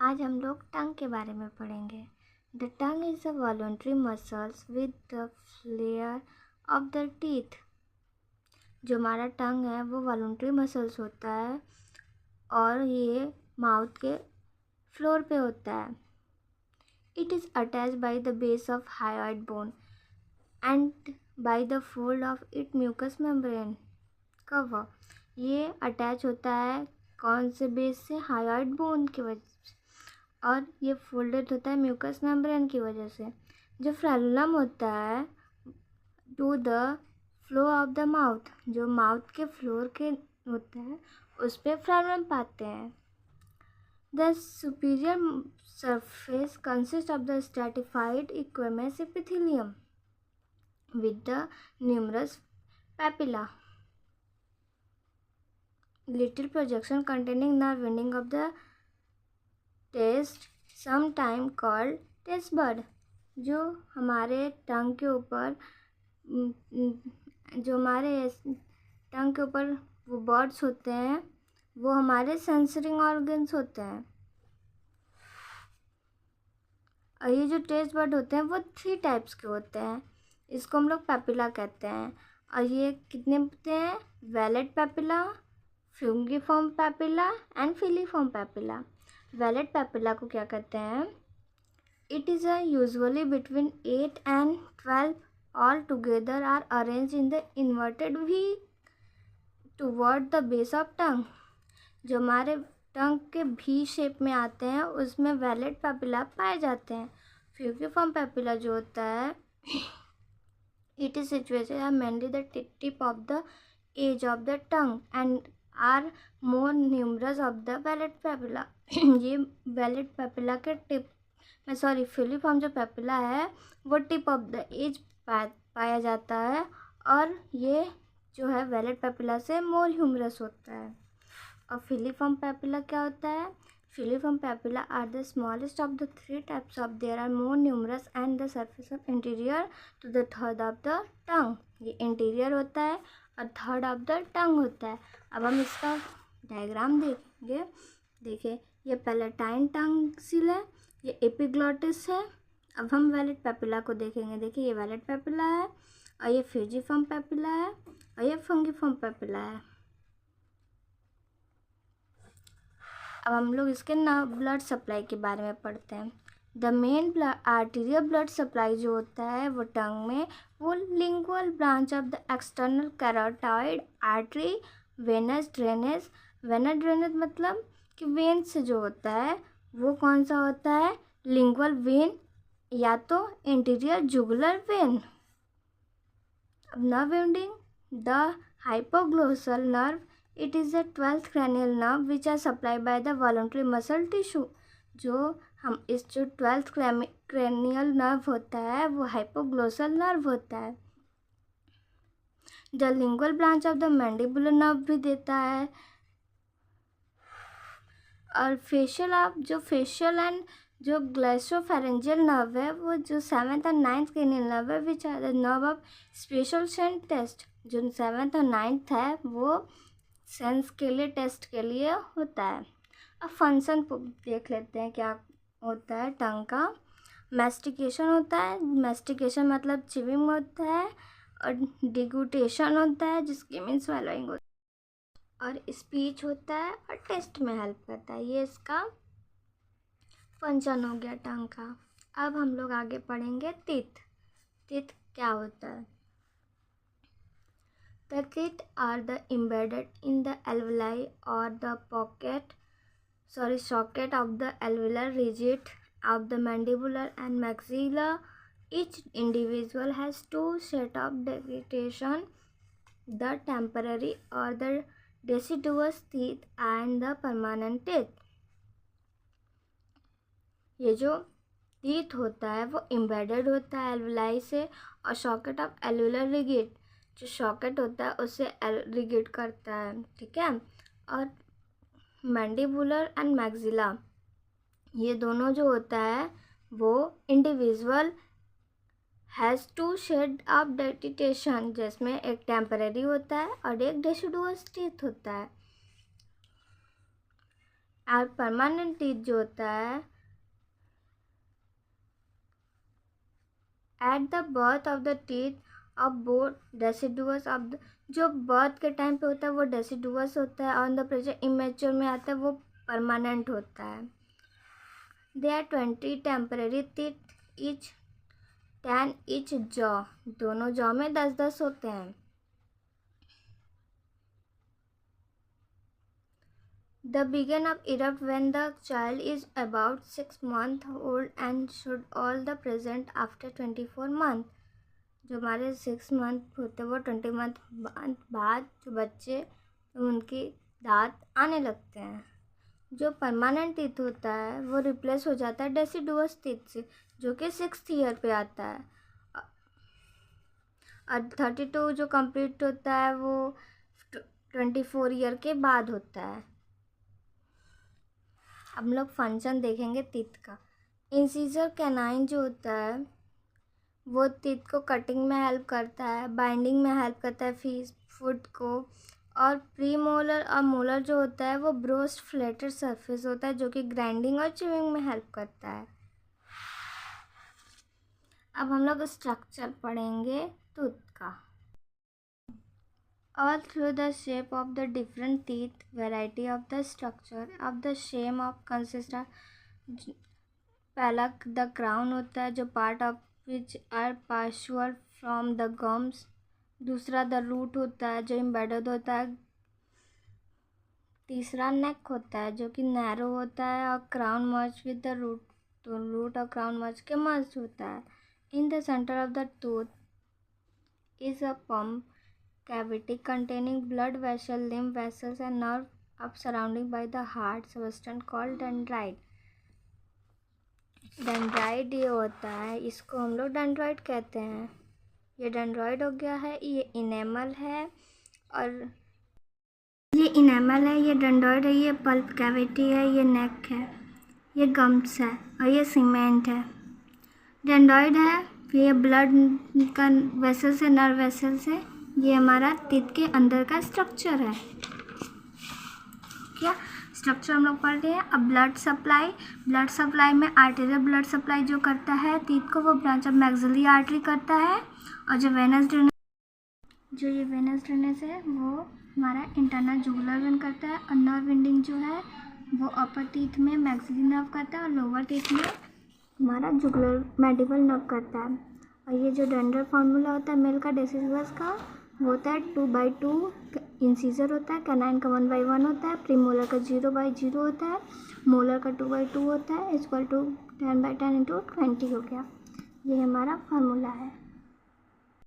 आज हम लोग टंग के बारे में पढ़ेंगे। The tongue is a voluntary muscles with the flare of the teeth. जो हमारा टंग है वो वॉलंटरी मसल्स होता है और ये माउथ के फ्लोर पे होता है। It is attached by the base of hyoid bone and by the fold of it mucus membrane cover. ये अटैच होता है कौन से बेस से? हायोइड बोन की वजह से, और ये फोल्डेड होता है म्यूकस मेम्ब्रेन की वजह से। जो फ्रेलुलम होता है to the floor of the mouth, जो माउथ के फ्लोर के होता है उस पर फ्रेलुलम पाते हैं। The superior surface consists of the stratified equamous epithelium with the numerous papilla, little projection containing nerve ending of the taste, sometime called taste bud। जो हमारे टंग के ऊपर वो बर्ड्स होते हैं वो हमारे सेंसरिंग ऑर्गन्स होते हैं। और ये जो टेस्ट बर्ड होते हैं वो 3 टाइप्स के होते हैं। इसको हम लोग पैपिला कहते हैं। और ये कितने होते हैं? Vallate papilla, fungiform papilla and filiform papilla. Vallate papilla को क्या कहते हैं? It is usually between 8 and 12 all together are arranged in the inverted V toward the base of tongue। जो हमारे टंग के भी शेप में आते हैं उसमें वैलेट पैपिला पाए जाते हैं। फ्यूगिफॉर्म पैपिला जो होता है it is situated mainly the tip of the edge of the tongue and are more numerous of the vallate papilla. ये वैलेट पैपिला के फ्यूलिफॉर्म जो पैपिला है वो टिप ऑफ द एज पाया जाता है और ये जो है वैलेट पैपिला से मोर ह्यूमरस होता है। और फिलीफॉर्म पैपिला क्या होता है? Filiform papilla are the smallest of the 3 types of there are more numerous and the surface of interior to the third of the tongue. ये इंटीरियर होता है और थर्ड ऑफ द टंग होता है। अब हम इसका डायग्राम देखेंगे। देखिए ये पैलेटाइन टंसिल है, ये एपिग्लॉटिस है। अब हम वैलेट पैपिला को देखेंगे। देखिए ये वैलेट पैपिला है और ये फ्यूजिफॉर्म पैपिला है और ये फंगिफॉर्म पैपिला है। अब हम लोग इसके ब्लड सप्लाई के बारे में पढ़ते हैं। The main arterial blood supply जो होता है वो टंग में वो lingual branch of the external carotid artery venous drainage. Venous drainage मतलब कि वेन से जो होता है वो कौन सा होता है? लिंगुअल वेन या तो इंटीरियर जुगुलर वेन। अब nerve ending the hypoglossal nerve, it is the 12th cranial nerve which are supplied by the voluntary muscle tissue। जो 12th cranial nerve होता है वो हाइपोग्लोसल नर्व होता है। The lingual branch of the mandibular nerve भी देता है। और फेशियल एंड जो ग्लैसोफेरेंजियल नर्व है वो जो 7th और 9th cranial nerve है which are the nerve of special sense taste. जो 7th और 9th है वो सेंस के लिए टेस्ट के लिए होता है। अब फंक्शन देख लेते हैं क्या होता है टंग का। मैस्टिकेशन होता है, मैस्टिकेशन मतलब चिविंग होता है, और डिगुटेशन होता है जिसकी मीन स्वेलोइंग होता है, और स्पीच होता है और टेस्ट में हेल्प करता है। ये इसका फंक्शन हो गया टंग का। अब हम लोग आगे पढ़ेंगे टीथ। टीथ क्या होता है? The teeth are embedded in the alveoli or the socket of the alveolar ridge of the mandibular and maxilla. Each individual has 2 sets of dentition, the temporary or the deciduous teeth and the permanent teeth। ये जो teeth होता है वो embedded होता है alveoli से और socket of alveolar ridge जो सॉकेट होता है उससे रिगेट करता है, ठीक है। और मैंडिबुलर एंड मैक्सिला ये दोनों जो होता है वो इंडिविजुअल हैज़ 2 शेड ऑफ डेंटिटेशन जिसमें एक टेम्परेरी होता है और एक डेसिडुअस टीथ होता है। और परमानेंट टीथ जो होता है at the birth of the teeth of both deciduous of the, जो बर्थ के टाइम पे होता है वो डेसिडुअस होता है, ऑन द प्रेशर इमेच्योर में आता है वो परमानेंट होता है। They are 20 temporary teeth each 10 each jaw, दोनों जॉ में 10-10 होते हैं। The begin of erupt when the child is about 6 months old and should all the present after 24 months। जो हमारे 6 मंथ होते हैं वो 20 मंथ बाद जो बच्चे तो उनके दांत आने लगते हैं। जो परमानेंट टीथ होता है वो रिप्लेस हो जाता है डेसिडुअस टीथ से, जो कि 6th ईयर पे आता है। और 32 जो कंप्लीट होता है वो 24 ईयर के बाद होता है। हम लोग फंक्शन देखेंगे टीथ का। इंसीजर कैनाइन जो होता है वो टीथ को कटिंग में हेल्प करता है, बाइंडिंग में हेल्प करता है फूड को। और प्री मोलर और मोलर जो होता है वो ब्रोस्ट फ्लैटेड सरफेस होता है, जो कि ग्राइंडिंग और च्यूइंग में हेल्प करता है। अब हम लोग स्ट्रक्चर पढ़ेंगे टूथ का। All through the shape of the different teeth, variety of the structure of the shame of consist of पहला the crown होता है, जो part of which are partial from the gums। दूसरा the root होता है जो embedded होता है। तीसरा neck होता है जो कि narrow होता है और crown merge with the root, तो root और crown merge के merge होता है। In the center of the tooth is a pump cavity containing blood vessel, lymph vessels and nerve up surrounding by the hard substance called dendrite। Dendrite ये होता है, इसको हम लोग डेंड्राइड कहते हैं। ये डेंड्राइड हो गया है, ये इनेमल है और ये इनेमल है, ये डेंड्राइड है, ये पल्प कैविटी है, ये नेक है, ये गम्स है और ये सीमेंट है। डेंड्राइड है, फिर ये ब्लड का वेसल से नर्व वेसल से, ये हमारा टीथ के अंदर का स्ट्रक्चर है। क्या स्ट्रक्चर हम लोग पढ़ रहे हैं। अब ब्लड सप्लाई में आर्टेरियल ब्लड सप्लाई जो करता है टीथ को वो ब्रांच ऑफ मैक्सिलरी आर्टरी करता है। और जो ये वेनस ड्रेनेज है वो हमारा इंटरनल जुगुलर वेन करता है। और नर्व एंडिंग जो है वो अपर टीथ में मैक्सिलरी नर्व करता है और लोअर टीथ में हमारा जुगुलर मैंडिबल नर्व करता है। और ये जो डेंड्रल फार्मूला होता है मेल का डेसिडुअस का होता है 2/2 इंसीजर होता है, कैनाइन का 1/1 होता है, प्रीमोलर का 0/0 होता है, मोलर का 2/2 होता है, इक्वल टू 10/10 × 20 हो गया। ये हमारा फार्मूला है।